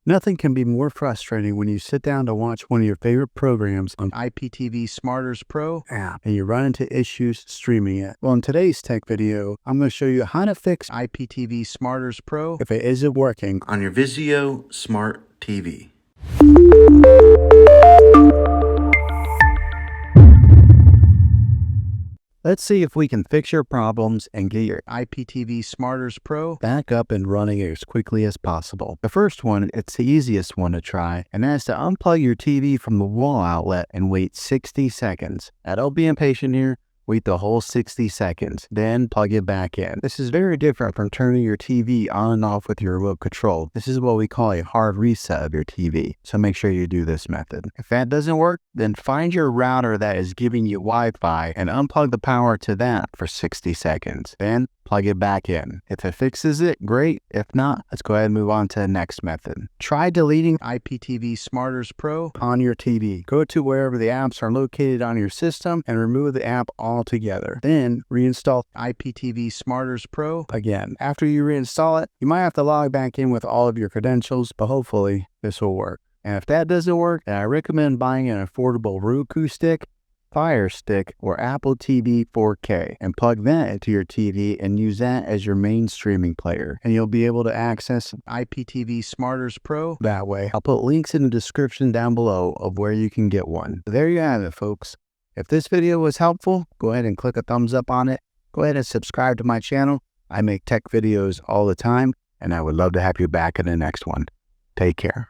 Nothing can be more frustrating when you sit down to watch one of your favorite programs on IPTV Smarters Pro App and you run into issues streaming it. Well, in today's tech video, I'm going to show you how to fix IPTV Smarters Pro if it isn't working on your Vizio Smart TV. Let's see if we can fix your problems and get your IPTV Smarters Pro back up and running as quickly as possible. The first one, it's the easiest one to try, and that's to unplug your TV from the wall outlet and wait 60 seconds. Now, don't be impatient here. Wait the whole 60 seconds, then plug it back in. This is very different from turning your TV on and off with your remote control. This is what we call a hard reset of your TV, so make sure you do this method. If that doesn't work, then find your router that is giving you Wi-Fi and unplug the power to that for 60 seconds. Then plug it back in. If it fixes it, great. If not, let's go ahead and move on to the next method. Try deleting IPTV Smarters Pro on your TV. Go to wherever the apps are located on your system and remove the app altogether. Then reinstall IPTV Smarters Pro again. After you reinstall it, you might have to log back in with all of your credentials, but hopefully this will work. And if that doesn't work, then I recommend buying an affordable Roku stick, Fire Stick, or Apple TV 4K and plug that into your TV and use that as your main streaming player. And you'll be able to access IPTV Smarters Pro that way. I'll put links in the description down below of where you can get one. There you have it, folks. If this video was helpful, go ahead and click a thumbs up on it. Go ahead and subscribe to my channel. I make tech videos all the time, and I would love to have you back in the next one. Take care.